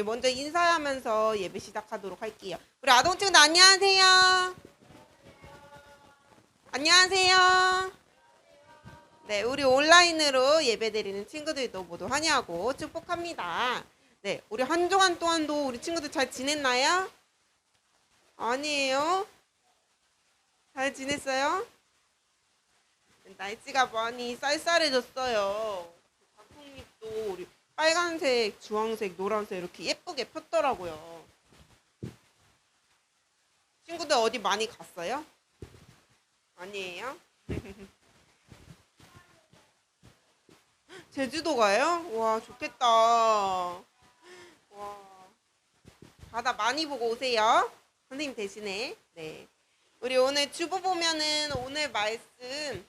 먼저 인사하면서 예배 시작하도록 할게요. 우리 아동 친구들 안녕하세요. 안녕하세요. 네, 우리 온라인으로 예배 드리는 친구들도 모두 환영하고 축복합니다. 네, 우리 한 주간 동안도 우리 친구들 잘 지냈나요? 아니에요? 잘 지냈어요? 날씨가 많이 쌀쌀해졌어요. 단풍잎도 우리 빨간색, 주황색, 노란색 이렇게 예쁘게 폈더라고요. 친구들 어디 많이 갔어요? 아니에요? 제주도 가요? 와, 좋겠다. 와, 바다 많이 보고 오세요. 선생님 대신에. 네. 우리 오늘 주보 보면은 오늘 말씀,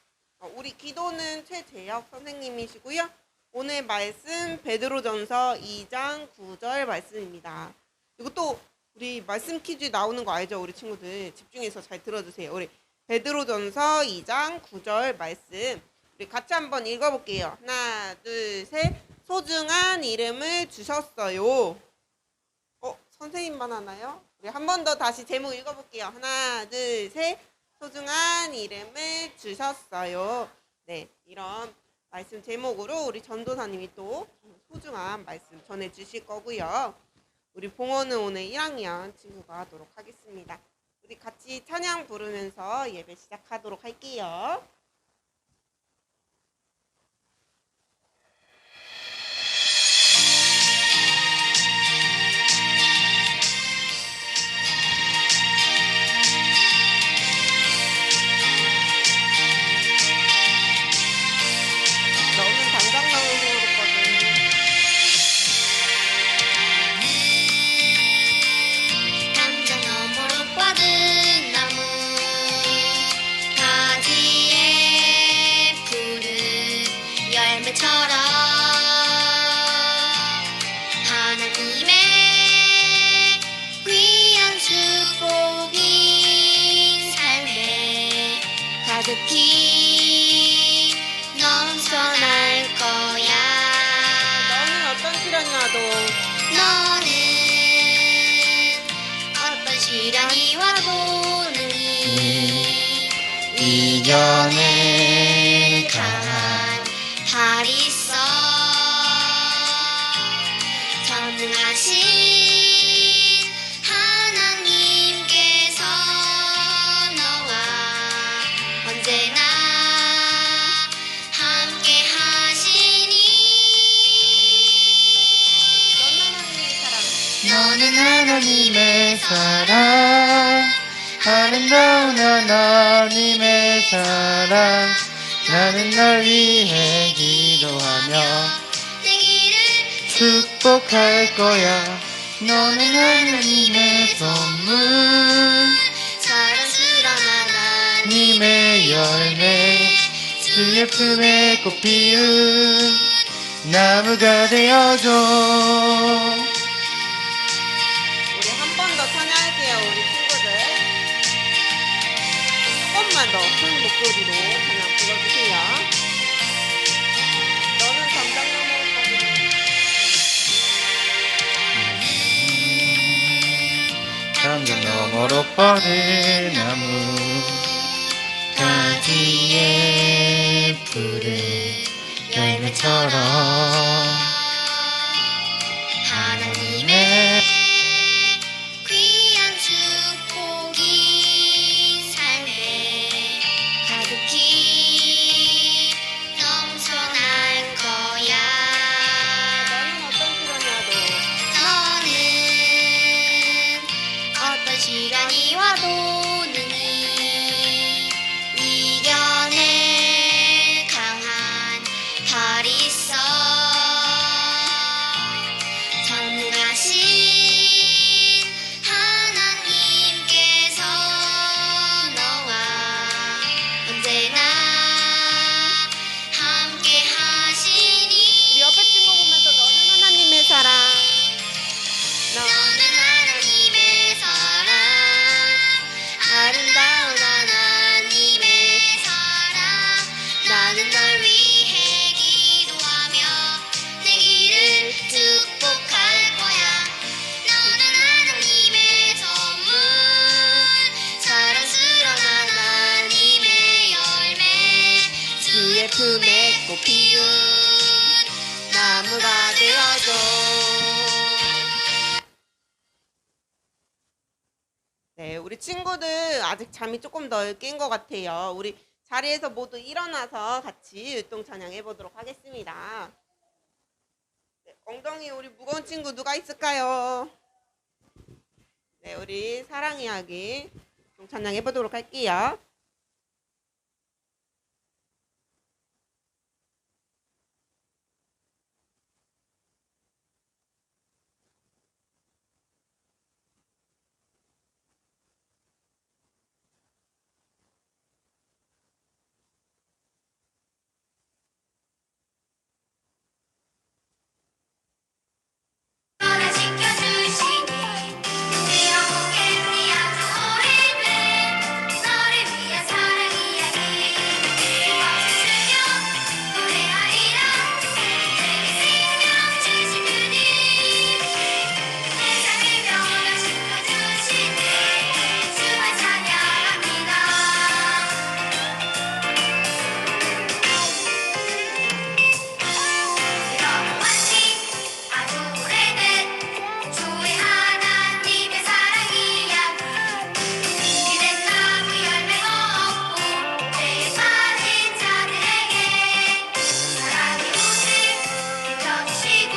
우리 기도는 최재혁 선생님이시고요. 오늘 말씀 베드로전서 2장 9절 말씀입니다. 이것도 우리 말씀 퀴즈 나오는 거 알죠? 우리 친구들 집중해서 잘 들어주세요. 우리 베드로전서 2장 9절 말씀 우리 같이 한번 읽어볼게요. 하나, 둘, 셋. 소중한 이름을 주셨어요. 선생님만 하나요? 우리 한 번 더 다시 제목 읽어볼게요. 하나, 둘, 셋. 소중한 이름을 주셨어요. 네, 이런 말씀 제목으로 우리 전도사님이 또 소중한 말씀 전해주실 거고요. 우리 봉헌은 오늘 1학년 친구가 하도록 하겠습니다. 우리 같이 찬양 부르면서 예배 시작하도록 할게요. 가득히 넘쳐날 거야. 너는 어떤 시련이 와도 너는 어떤 시련이 와도 이겨낼 강한 팔 있어. 전능하신 하나님께서 너와 언제나 함께 하시니. 너는 하나님의 사랑, 아름다운 하나님의 사랑. 나는 널 위해 기도하며 내 길을 축복할 거야. 너는 하나님의 선물, 사랑스러운 하나님의 열매, 주의 품에 꽃 피운 나무가 되어줘. 우리 한 번 더 찬양할게요. 우리 친구들 조금만 더 큰 목소리로 찬양 불러주세요. 너는 담장 넘어올 거야. 담장 너머로 뻗은 나무 가지에 푸른 열매처럼 하나님의 귀한 축복이 삶에 가득히 넘쳐날 거야. 너는 어떤 시련이 와도 너는 어떤 시련이 와도 능히 이겨낼 꽃 피운 나무가 되어줘. 네, 우리 친구들 아직 잠이 조금 덜 깬 것 같아요. 우리 자리에서 모두 일어나서 같이 율동 찬양해 보도록 하겠습니다. 네, 엉덩이 우리 무거운 친구 누가 있을까요? 네, 우리 사랑 이야기 율동 찬양해 보도록 할게요. 너를 지켜주시니 영원히 아주 오래된 너를 위한 사랑 이야기 박수치며 노래하리라 내게 생명 주신 주님 세상을 변화시켜주시니 주만 찬양합니다. 영원히 아주 오래된 주의 하나님의 사랑 이야기 기댄 나무 열매가 없고 죄에 빠진 자들에게 사랑의 옷을 입혀주시고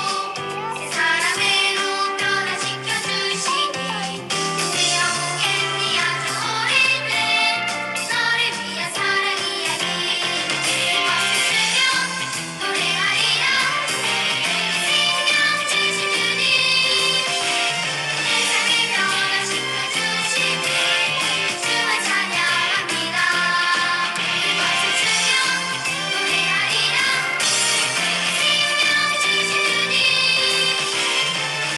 새 사람으로 변화시켜주시니 영원히 아주 오래된 너를 위한 사랑 이야기 박수치며 노래하리라 생명 주신 주님 세상을 변화시켜주시니 주만 찬양합니다. 박수치며 노래하리라 생명 주신 주님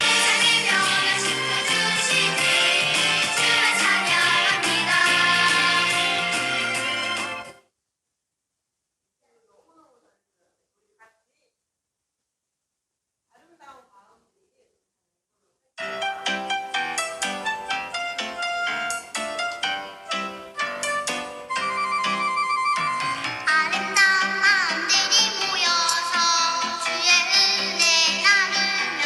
세상을 변화시켜주시니 주만 찬양합니다. 아름다운 마음들이 모여서 주의 은혜 나누며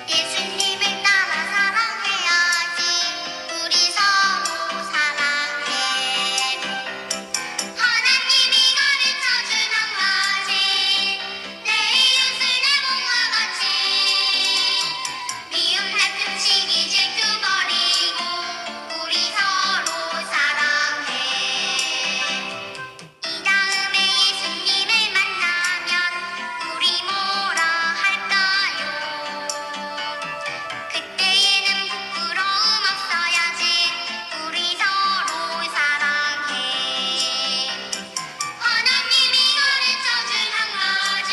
예수님을 따라 사랑해야지 우리 서로 사랑해 하나님이 가르쳐준 한 가지 내 이웃을 내 몸과 같이 미움 다툼 시기 질투 버리고 우리 서로 사랑해 이 다음에 예수님을 만나면 우리 뭐라 할까요? 그때에는 부끄러움 없어야지 우리 서로 사랑해 하나님이 가르쳐준 한 가지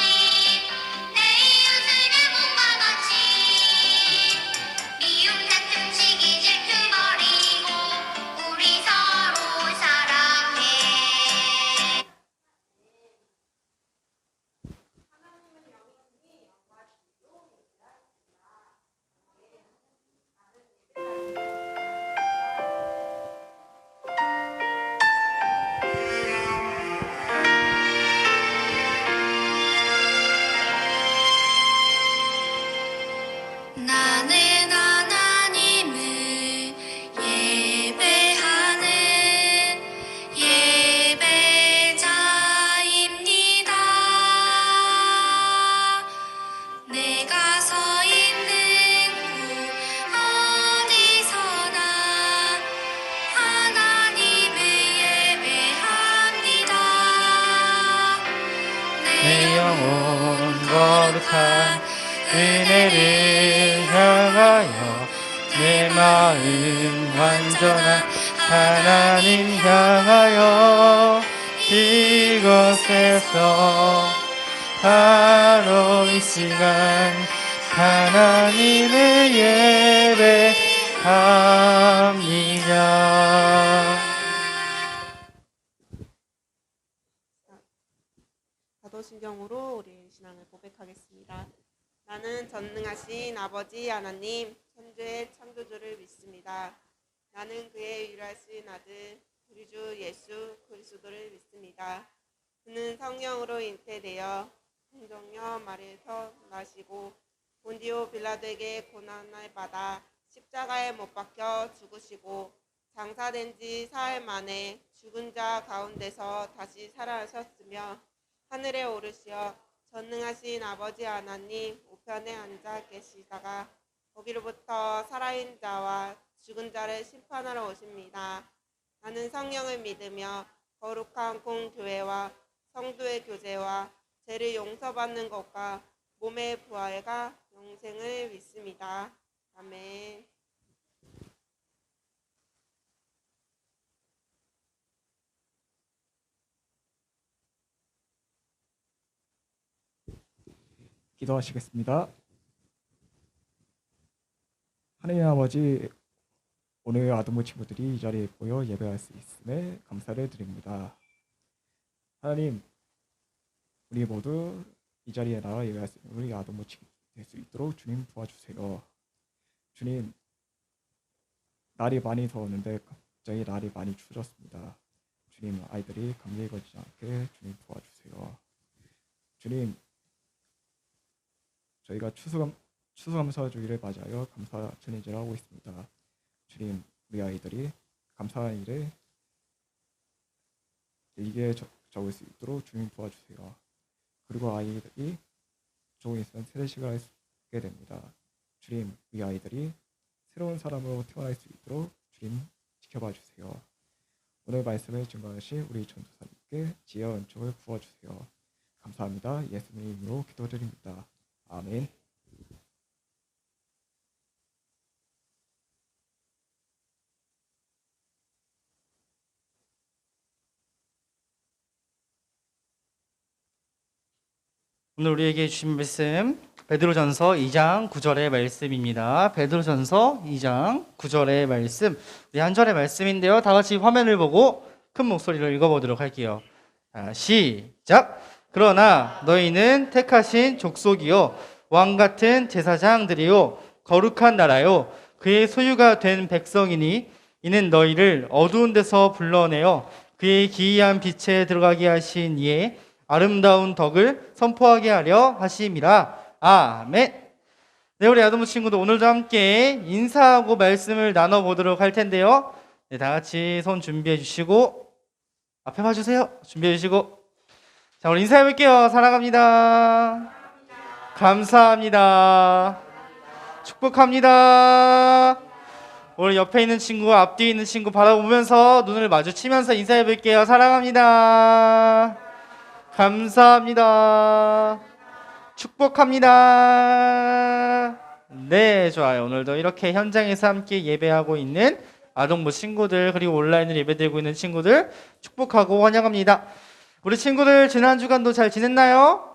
내 이웃을 내 몸과 같이 미움 다툼 시기 질투 버리고 우리 서로 사랑해 나는 하나님을 예배하는 예배자입니다. 내가 서 있는 곳 어디서나 하나님을 예배합니다. 내 영혼 거룩한 은혜를 향하여 내 마음 완전한 하나님 향하여 이곳에서 바로 이 시간 하나님을 예배합니다. 사도신경으로 우리 신앙을 고백하겠습니다. 나는 전능하신 아버지 하나님 천주의 창조주를 믿습니다. 나는 그의 유일하신 아들 우리 주 예수 그리스도를 믿습니다. 그는 성령으로 잉태되어 성정녀 마리에서 나시고 본디오 빌라도에게 고난을 받아 십자가에 못 박혀 죽으시고 장사된 지 사흘 만에 죽은 자 가운데서 다시 살아나셨으며 하늘에 오르시어 전능하신 아버지 하나님 우편에 앉아 계시다가 거기로부터 살아있는 자와 죽은 자를 심판하러 오십니다. 나는 성령을 믿으며 거룩한 공교회와 성도의 교제와 죄를 용서받는 것과 몸의 부활과 영생을 믿습니다. 아멘. 기도하시겠습니다. 하나님 아버지, 오늘 아동부 친구들이 이 자리에 모여 예배할 수 있음에 감사를 드립니다. 하나님, 우리 모두 이 자리에 나와 예배할 수 있는 우리 아동부 친구 될 수 있도록 주님 도와주세요. 주님, 날이 많이 더웠는데 갑자기 날이 많이 추워졌습니다. 주님, 아이들이 감기에 걸리지 않게 주님 도와주세요. 주님, 저희가 추수감사주일을 맞이하여 감사 챌린지를 하고 있습니다. 주님, 우리 아이들이 감사한 일에 일기에 적을 수 있도록 주님 도와주세요. 그리고 아이들이 조금 있으면 세례식을 하게 됩니다. 주님, 우리 아이들이 새로운 사람으로 태어날 수 있도록 주님 지켜봐 주세요. 오늘 말씀을 증거하신 우리 전도사님께 지혜와 은총을 부어주세요. 감사합니다. 예수님 이름으로 기도드립니다. 아멘. 오늘 우리에게 주신 말씀 베드로전서 2장 9절의 말씀입니다. 베드로전서 2장 9절의 말씀, 우리 한 절의 말씀인데요. 다 같이 화면을 보고 큰 목소리로 읽어보도록 할게요. 시작! 그러나 너희는 택하신 족속이요 왕같은 제사장들이요 거룩한 나라요 그의 소유가 된 백성이니 이는 너희를 어두운 데서 불러내어 그의 기이한 빛에 들어가게 하신 이의 아름다운 덕을 선포하게 하려 하심이라. 아멘. 네, 우리 아동부 친구들 오늘도 함께 인사하고 말씀을 나눠보도록 할 텐데요. 네, 다 같이 손 준비해 주시고 앞에 봐주세요. 준비해 주시고 자, 우리 인사해 볼게요. 사랑합니다. 감사합니다. 축복합니다. 우리 옆에 있는 친구와 앞뒤에 있는 친구 바라보면서 눈을 마주치면서 인사해 볼게요. 사랑합니다. 감사합니다. 축복합니다. 네, 좋아요. 오늘도 이렇게 현장에서 함께 예배하고 있는 아동부 친구들 그리고 온라인으로 예배드리고 있는 친구들 축복하고 환영합니다. 우리 친구들 지난 주간도 잘 지냈나요?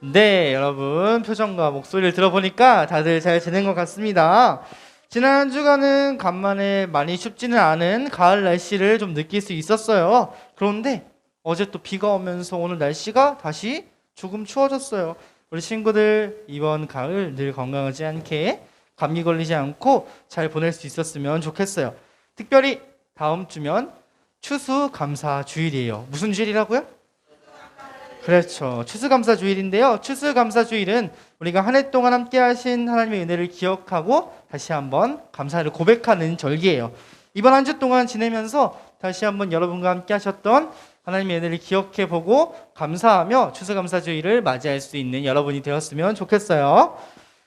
네, 여러분 표정과 목소리를 들어보니까 다들 잘 지낸 것 같습니다. 지난 주간은 간만에 많이 춥지는 않은 가을 날씨를 좀 느낄 수 있었어요. 그런데 어제 또 비가 오면서 오늘 날씨가 다시 조금 추워졌어요. 우리 친구들 이번 가을 늘 건강하지 않게 감기 걸리지 않고 잘 보낼 수 있었으면 좋겠어요. 특별히 다음 주면 추수감사주일이에요. 무슨 주일이라고요? 그렇죠. 추수감사주일인데요. 추수감사주일은 우리가 한 해 동안 함께 하신 하나님의 은혜를 기억하고 다시 한번 감사를 고백하는 절기예요. 이번 한 주 동안 지내면서 다시 한번 여러분과 함께 하셨던 하나님의 은혜를 기억해보고 감사하며 추수감사주일을 맞이할 수 있는 여러분이 되었으면 좋겠어요.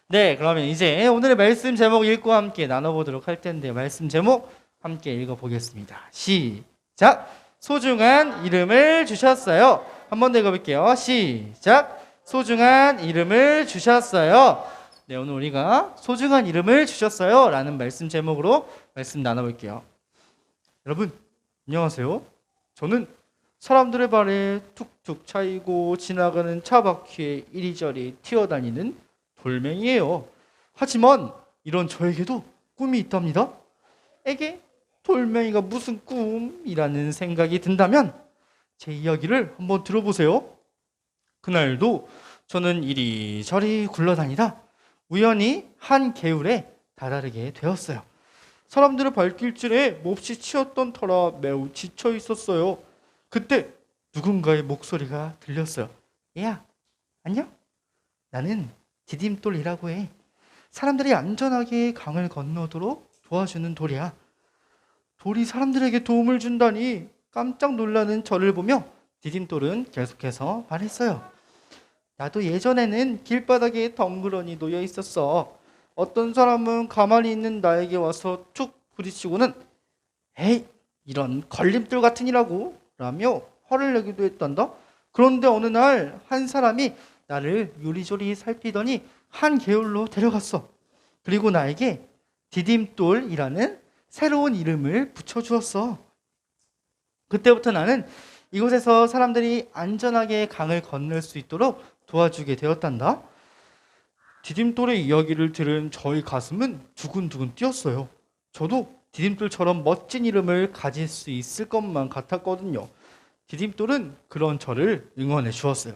네, 그러면 이제 오늘의 말씀 제목 읽고 함께 나눠보도록 할 텐데 말씀 제목 함께 읽어보겠습니다. 시작! 소중한 이름을 주셨어요. 한 번 더 읽어볼게요. 시작! 소중한 이름을 주셨어요. 네, 오늘 우리가 소중한 이름을 주셨어요 라는 말씀 제목으로 말씀 나눠볼게요. 여러분 안녕하세요. 저는 사람들의 발에 툭툭 차이고 지나가는 차바퀴에 이리저리 튀어다니는 돌멩이에요. 하지만 이런 저에게도 꿈이 있답니다. 에게 돌멩이가 무슨 꿈이라는 생각이 든다면 제 이야기를 한번 들어보세요. 그날도 저는 이리저리 굴러다니다 우연히 한 개울에 다다르게 되었어요. 사람들의 발길질에 몹시 치였던 터라 매우 지쳐 있었어요. 그때 누군가의 목소리가 들렸어요. 얘야, 안녕? 나는 디딤돌이라고 해. 사람들이 안전하게 강을 건너도록 도와주는 돌이야. 돌이 사람들에게 도움을 준다니 깜짝 놀라는 저를 보며 디딤돌은 계속해서 말했어요. 나도 예전에는 길바닥에 덩그러니 놓여 있었어. 어떤 사람은 가만히 있는 나에게 와서 툭 부딪히고는 에이, 이런 걸림돌 같으니라고 라며 화를 내기도 했단다. 그런데 어느 날 한 사람이 나를 요리조리 살피더니 한 개울로 데려갔어. 그리고 나에게 디딤돌이라는 새로운 이름을 붙여주었어. 그때부터 나는 이곳에서 사람들이 안전하게 강을 건널 수 있도록 도와주게 되었단다. 디딤돌의 이야기를 들은 저의 가슴은 두근두근 뛰었어요. 저도 디딤돌처럼 멋진 이름을 가질 수 있을 것만 같았거든요. 디딤돌은 그런 저를 응원해 주었어요.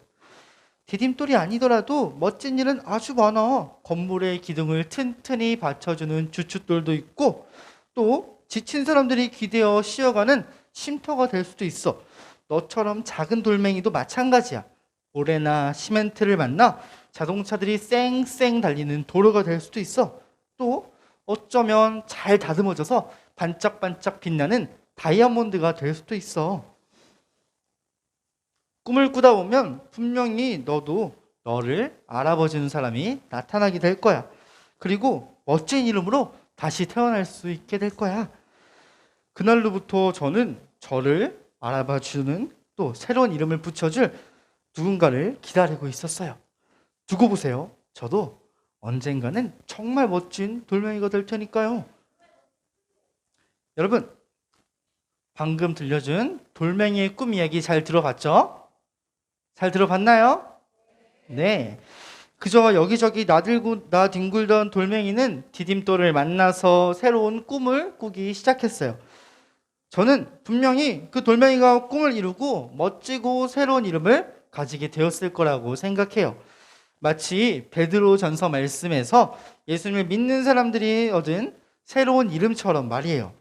디딤돌이 아니더라도 멋진 일은 아주 많아. 건물의 기둥을 튼튼히 받쳐주는 주춧돌도 있고, 또 지친 사람들이 기대어 쉬어가는 쉼터가 될 수도 있어. 너처럼 작은 돌멩이도 마찬가지야. 모래나 시멘트를 만나 자동차들이 쌩쌩 달리는 도로가 될 수도 있어. 또 어쩌면 잘 다듬어져서 반짝반짝 빛나는 다이아몬드가 될 수도 있어. 꿈을 꾸다 보면 분명히 너도 너를 알아봐주는 사람이 나타나게 될 거야. 그리고 멋진 이름으로 다시 태어날 수 있게 될 거야. 그날로부터 저는 저를 알아봐주는 또 새로운 이름을 붙여줄 누군가를 기다리고 있었어요. 두고 보세요. 저도 언젠가는 정말 멋진 돌멩이가 될 테니까요. 여러분, 방금 들려준 돌멩이의 꿈 이야기 잘 들어봤죠? 잘 들어봤나요? 네. 그저 여기저기 나뒹굴던 돌멩이는 디딤돌을 만나서 새로운 꿈을 꾸기 시작했어요. 저는 분명히 그 돌멩이가 꿈을 이루고 멋지고 새로운 이름을 가지게 되었을 거라고 생각해요. 마치 베드로전서 말씀에서 예수님을 믿는 사람들이 얻은 새로운 이름처럼 말이에요.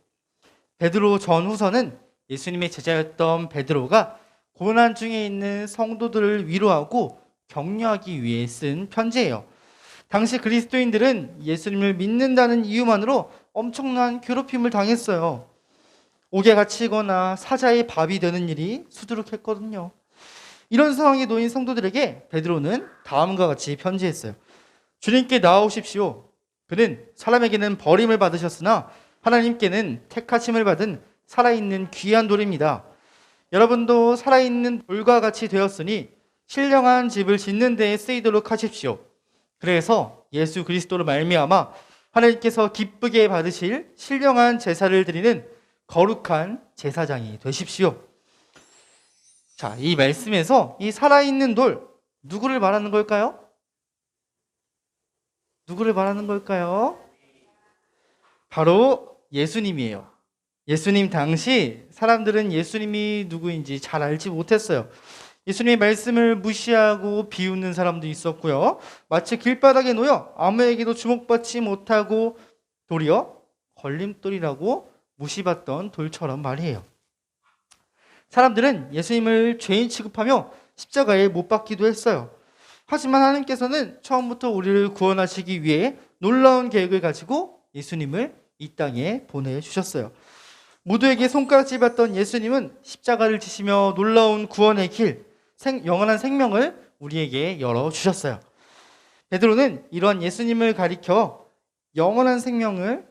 베드로 전후서는 예수님의 제자였던 베드로가 고난 중에 있는 성도들을 위로하고 격려하기 위해 쓴 편지예요. 당시 그리스도인들은 예수님을 믿는다는 이유만으로 엄청난 괴롭힘을 당했어요. 옥에 갇히거나 사자의 밥이 되는 일이 수두룩했거든요. 이런 상황에 놓인 성도들에게 베드로는 다음과 같이 편지했어요. 주님께 나아오십시오. 그는 사람에게는 버림을 받으셨으나 하나님께는 택하심을 받은 살아있는 귀한 돌입니다. 여러분도 살아있는 돌과 같이 되었으니 신령한 집을 짓는 데에 쓰이도록 하십시오. 그래서 예수 그리스도로 말미암아 하나님께서 기쁘게 받으실 신령한 제사를 드리는 거룩한 제사장이 되십시오. 자, 이 말씀에서 이 살아있는 돌, 누구를 말하는 걸까요? 누구를 말하는 걸까요? 바로 예수님이에요. 예수님 당시 사람들은 예수님이 누구인지 잘 알지 못했어요. 예수님의 말씀을 무시하고 비웃는 사람도 있었고요. 마치 길바닥에 놓여 아무에게도 주목받지 못하고 도리어 걸림돌이라고 무시받던 돌처럼 말이에요. 사람들은 예수님을 죄인 취급하며 십자가에 못 박기도 했어요. 하지만 하나님께서는 처음부터 우리를 구원하시기 위해 놀라운 계획을 가지고 예수님을 이 땅에 보내주셨어요. 모두에게 손가락질 받던 예수님은 십자가를 지시며 놀라운 구원의 길, 영원한 생명을 우리에게 열어주셨어요. 베드로는 이런 예수님을 가리켜 영원한 생명을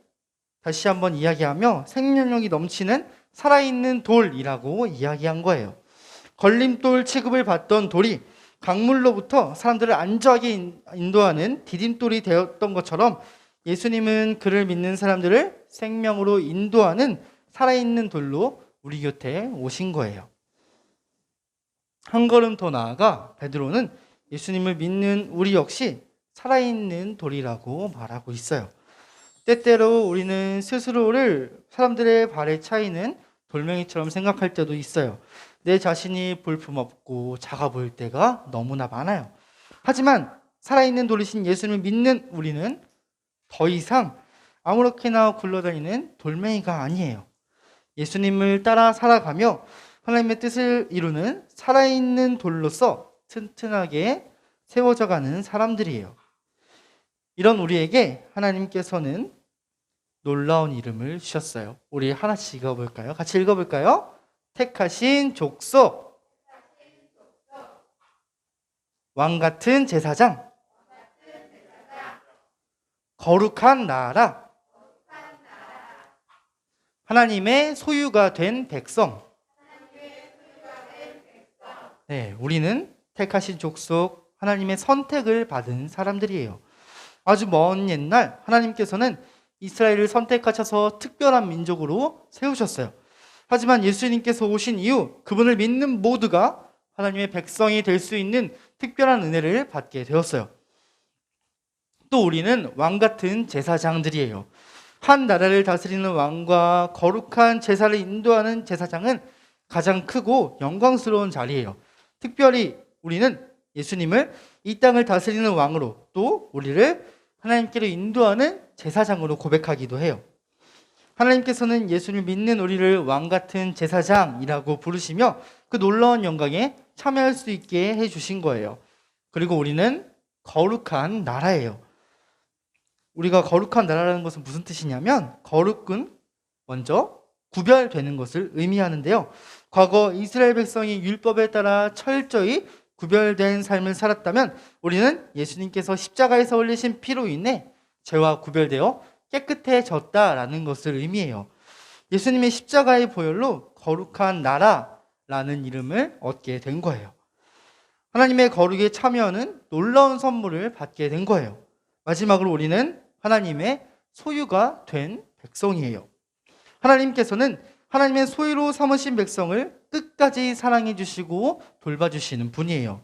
다시 한번 이야기하며 생명력이 넘치는 살아있는 돌이라고 이야기한 거예요. 걸림돌 취급을 받던 돌이 강물로부터 사람들을 안전하게 인도하는 디딤돌이 되었던 것처럼 예수님은 그를 믿는 사람들을 생명으로 인도하는 살아있는 돌로 우리 곁에 오신 거예요. 한 걸음 더 나아가 베드로는 예수님을 믿는 우리 역시 살아있는 돌이라고 말하고 있어요. 때때로 우리는 스스로를 사람들의 발에 차이는 돌멩이처럼 생각할 때도 있어요. 내 자신이 볼품없고 작아 보일 때가 너무나 많아요. 하지만 살아있는 돌이신 예수님을 믿는 우리는 더 이상 아무렇게나 굴러다니는 돌멩이가 아니에요. 예수님을 따라 살아가며 하나님의 뜻을 이루는 살아있는 돌로서 튼튼하게 세워져 가는 사람들이에요. 이런 우리에게 하나님께서는 놀라운 이름을 주셨어요. 우리 하나씩 읽어볼까요? 같이 읽어볼까요? 택하신 족속, 왕같은 제사장, 거룩한 나라, 하나님의 소유가 된 백성. 네, 우리는 택하신 족속, 하나님의 선택을 받은 사람들이에요. 아주 먼 옛날 하나님께서는 이스라엘을 선택하셔서 특별한 민족으로 세우셨어요. 하지만 예수님께서 오신 이후 그분을 믿는 모두가 하나님의 백성이 될 수 있는 특별한 은혜를 받게 되었어요. 또 우리는 왕같은 제사장들이에요. 한 나라를 다스리는 왕과 거룩한 제사를 인도하는 제사장은 가장 크고 영광스러운 자리예요. 특별히 우리는 예수님을 이 땅을 다스리는 왕으로, 또 우리를 하나님께로 인도하는 제사장으로 고백하기도 해요. 하나님께서는 예수를 믿는 우리를 왕같은 제사장이라고 부르시며 그 놀라운 영광에 참여할 수 있게 해주신 거예요. 그리고 우리는 거룩한 나라예요. 우리가 거룩한 나라라는 것은 무슨 뜻이냐면, 거룩은 먼저 구별되는 것을 의미하는데요. 과거 이스라엘 백성이 율법에 따라 철저히 구별된 삶을 살았다면 우리는 예수님께서 십자가에서 흘리신 피로 인해 죄와 구별되어 깨끗해졌다라는 것을 의미해요. 예수님의 십자가의 보혈로 거룩한 나라라는 이름을 얻게 된 거예요. 하나님의 거룩에 참여하는 놀라운 선물을 받게 된 거예요. 마지막으로 우리는 하나님의 소유가 된 백성이에요. 하나님께서는 하나님의 소유로 삼으신 백성을 끝까지 사랑해 주시고 돌봐주시는 분이에요.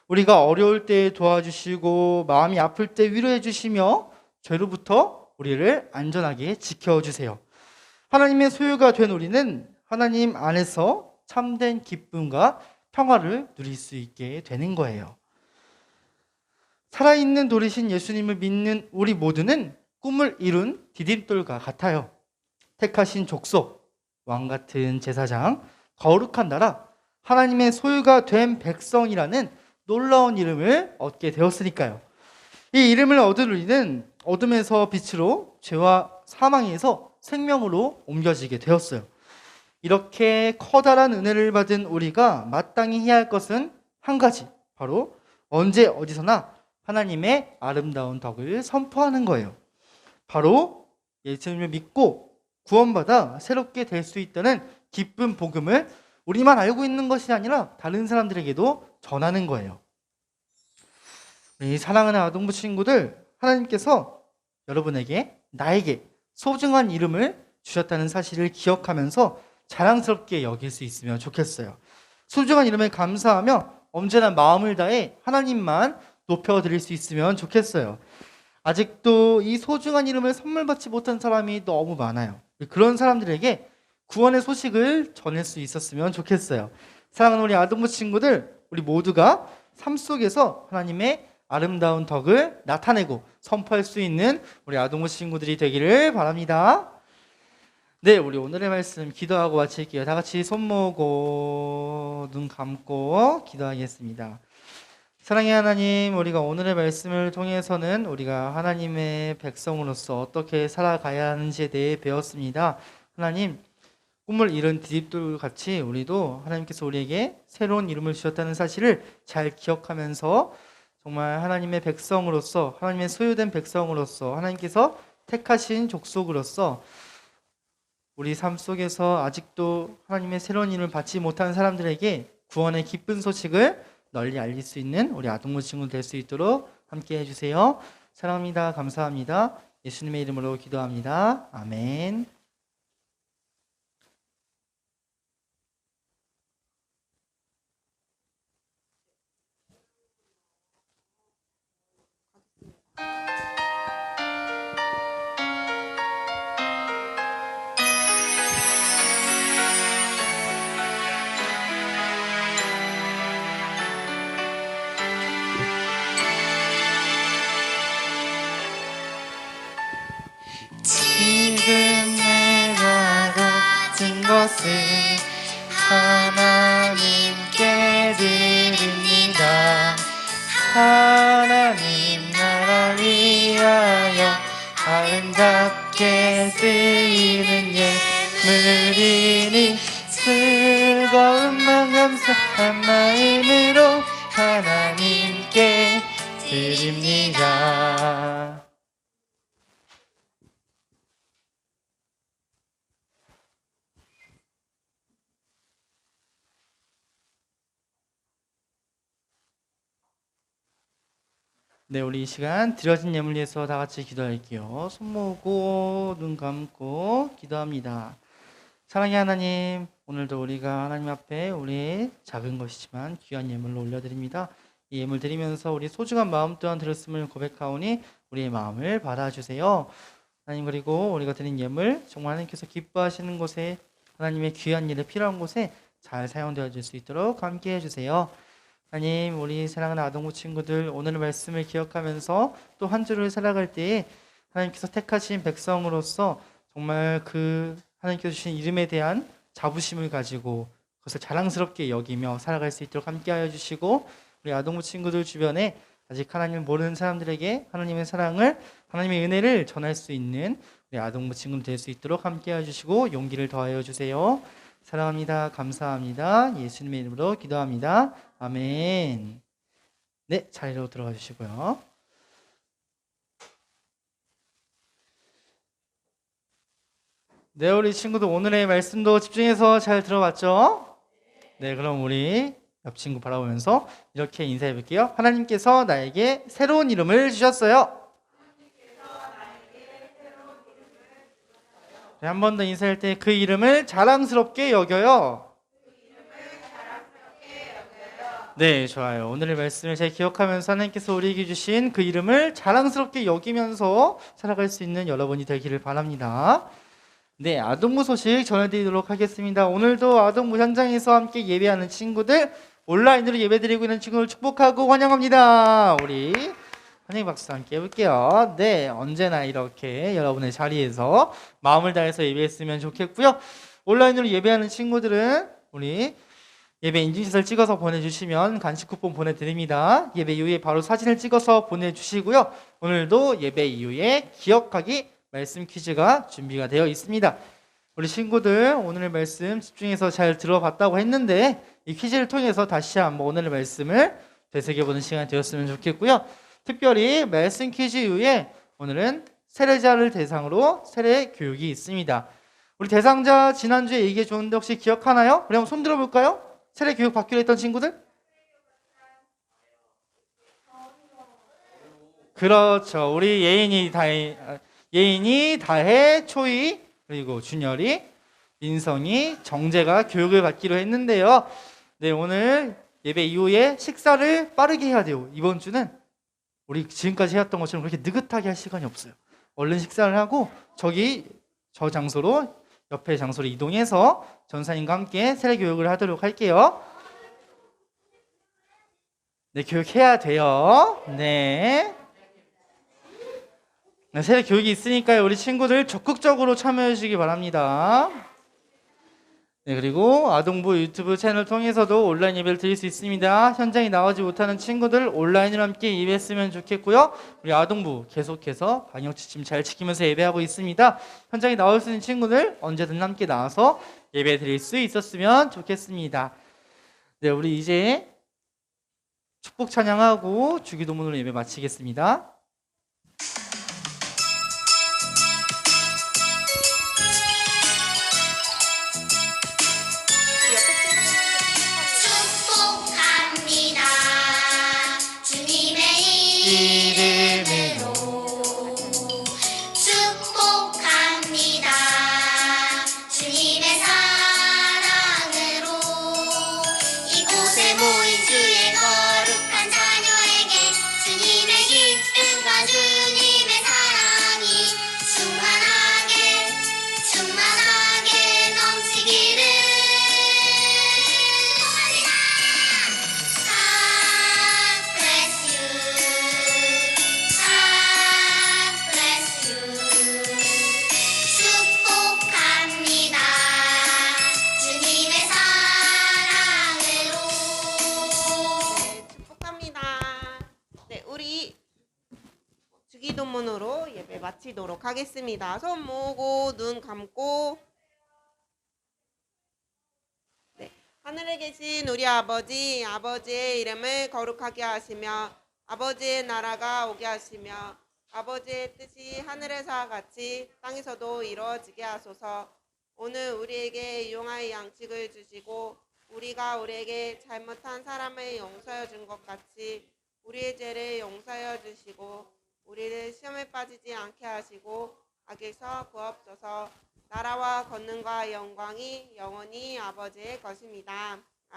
우리가 어려울 때 도와주시고 마음이 아플 때 위로해 주시며 죄로부터 우리를 안전하게 지켜주세요. 하나님의 소유가 된 우리는 하나님 안에서 참된 기쁨과 평화를 누릴 수 있게 되는 거예요. 살아있는 돌이신 예수님을 믿는 우리 모두는 꿈을 이룬 디딤돌과 같아요. 택하신 족속, 왕같은 제사장, 거룩한 나라, 하나님의 소유가 된 백성이라는 놀라운 이름을 얻게 되었으니까요. 이 이름을 얻은 우리는 어둠에서 빛으로, 죄와 사망에서 생명으로 옮겨지게 되었어요. 이렇게 커다란 은혜를 받은 우리가 마땅히 해야 할 것은 한 가지, 바로 언제 어디서나 하나님의 아름다운 덕을 선포하는 거예요. 바로 예수님을 믿고 구원받아 새롭게 될 수 있다는 기쁜 복음을 우리만 알고 있는 것이 아니라 다른 사람들에게도 전하는 거예요. 우리 사랑하는 아동부 친구들, 하나님께서 여러분에게, 나에게 소중한 이름을 주셨다는 사실을 기억하면서 자랑스럽게 여길 수 있으면 좋겠어요. 소중한 이름에 감사하며 언제나 마음을 다해 하나님만 높여드릴 수 있으면 좋겠어요. 아직도 이 소중한 이름을 선물 받지 못한 사람이 너무 많아요. 그런 사람들에게 구원의 소식을 전할 수 있었으면 좋겠어요. 사랑하는 우리 아동부 친구들, 우리 모두가 삶 속에서 하나님의 아름다운 덕을 나타내고 선포할 수 있는 우리 아동부 친구들이 되기를 바랍니다. 네, 우리 오늘의 말씀 기도하고 마칠게요. 다 같이 손 모으고 눈 감고 기도하겠습니다. 사랑의 하나님, 우리가 오늘의 말씀을 통해서는 우리가 하나님의 백성으로서 어떻게 살아가야 하는지에 대해 배웠습니다. 하나님, 꿈을 이룬 디딤돌 같이 우리도 하나님께서 우리에게 새로운 이름을 주셨다는 사실을 잘 기억하면서 정말 하나님의 백성으로서, 하나님의 소유된 백성으로서, 하나님께서 택하신 족속으로서 우리 삶 속에서 아직도 하나님의 새로운 이름을 받지 못한 사람들에게 구원의 기쁜 소식을 널리 알릴 수 있는 우리 아동부 친구 될 수 있도록 함께 해주세요. 사랑합니다. 감사합니다. 예수님의 이름으로 기도합니다. 아멘. 지금 내 뜨거운 마음 감사한 마음으로 하나님께 드립니다. 네, 우리 이 시간 드려진 예물 위해서 다 같이 기도할게요. 손 모으고 눈 감고 기도합니다. 사랑의 하나님, 오늘도 우리가 하나님 앞에 우리의 작은 것이지만 귀한 예물로 올려드립니다. 이 예물 드리면서 우리 소중한 마음 또한 들었음을 고백하오니 우리의 마음을 받아주세요. 하나님, 그리고 우리가 드린 예물 정말 하나님께서 기뻐하시는 곳에, 하나님의 귀한 일에 필요한 곳에 잘 사용되어질 수 있도록 함께 해주세요. 하나님, 우리 사랑하는 아동부 친구들 오늘 말씀을 기억하면서 또 한 주를 살아갈 때에 하나님께서 택하신 백성으로서 정말 그 하나님께서 주신 이름에 대한 자부심을 가지고 그것을 자랑스럽게 여기며 살아갈 수 있도록 함께하여 주시고, 우리 아동부 친구들 주변에 아직 하나님을 모르는 사람들에게 하나님의 사랑을, 하나님의 은혜를 전할 수 있는 우리 아동부 친구 될 수 있도록 함께하여 주시고 용기를 더하여 주세요. 사랑합니다. 감사합니다. 예수님의 이름으로 기도합니다. 아멘. 네, 자리로 들어가 주시고요. 네, 우리 친구들 오늘의 말씀도 집중해서 잘 들어봤죠? 네, 그럼 우리 옆 친구 바라보면서 이렇게 인사해 볼게요. 하나님께서 나에게 새로운 이름을 주셨어요. 네, 한 번 더 인사할 때 그 이름을 자랑스럽게 여겨요. 네, 좋아요. 오늘의 말씀을 잘 기억하면서 하나님께서 우리에게 주신 그 이름을 자랑스럽게 여기면서 살아갈 수 있는 여러분이 되기를 바랍니다. 네, 아동부 소식 전해드리도록 하겠습니다. 오늘도 아동부 현장에서 함께 예배하는 친구들, 온라인으로 예배드리고 있는 친구들 축복하고 환영합니다. 우리 환영 박수 함께 해볼게요. 네, 언제나 이렇게 여러분의 자리에서 마음을 다해서 예배했으면 좋겠고요. 온라인으로 예배하는 친구들은 우리 예배 인증샷을 찍어서 보내주시면 간식 쿠폰 보내드립니다. 예배 이후에 바로 사진을 찍어서 보내주시고요. 오늘도 예배 이후에 기억하기 말씀 퀴즈가 준비가 되어 있습니다. 우리 친구들 오늘의 말씀 집중해서 잘 들어봤다고 했는데 이 퀴즈를 통해서 다시 한번 오늘의 말씀을 되새겨보는 시간이 되었으면 좋겠고요. 특별히 말씀 퀴즈 이후에 오늘은 세례자를 대상으로 세례 교육이 있습니다. 우리 대상자 지난주에 얘기해 줬는데 혹시 기억하나요? 그럼 손 들어볼까요? 세례 교육 받기로 했던 친구들? 그렇죠. 우리 예인이, 다혜, 초이, 그리고 준열이, 민성이, 정재가 교육을 받기로 했는데요. 네, 오늘 예배 이후에 식사를 빠르게 해야 돼요. 이번 주는 우리 지금까지 해왔던 것처럼 그렇게 느긋하게 할 시간이 없어요. 얼른 식사를 하고 저 장소로, 옆에 장소로 이동해서 전사님과 함께 세례 교육을 하도록 할게요. 네, 교육해야 돼요. 네. 네, 세례 교육이 있으니까요. 우리 친구들 적극적으로 참여해 주시기 바랍니다. 네, 그리고 아동부 유튜브 채널 통해서도 온라인 예배를 드릴 수 있습니다. 현장에 나오지 못하는 친구들 온라인으로 함께 예배했으면 좋겠고요. 우리 아동부 계속해서 방역 지침 잘 지키면서 예배하고 있습니다. 현장에 나올 수 있는 친구들 언제든 함께 나와서 예배 드릴 수 있었으면 좋겠습니다. 네, 우리 이제 축복 찬양하고 주기도문으로 예배 마치겠습니다. 축복합니다. 주님의 이름으로 축복합니다. 주님의 사랑으로 이곳에 모인 주의 거룩한 자녀에게 주님의 기쁨과 주님의 사랑이 충만하게 넘치기를. 축복합니다. 주님의 사랑으로. 축복합니다. 네, 우리 주기도문으로 예배 마치도록 하겠습니다. 손 모으고 눈 감고. 네, 하늘에 계신 우리 아버지, 아버지의 이름을 거룩하게 하시며 아버지의 나라가 오게 하시며 아버지의 뜻이 하늘에서와 같이 땅에서도 이루어지게 하소서. 오늘 우리에게 일용할 양식을 주시고 우리가 우리에게 잘못한 사람을 용서해 준 것 같이 우리의 죄를 용서해 주시고 우리를 시험에 빠지지 않게 하시고 악에서 구하옵소서. 나라와 권능과 영광이 영원히 아버지의 것입니다.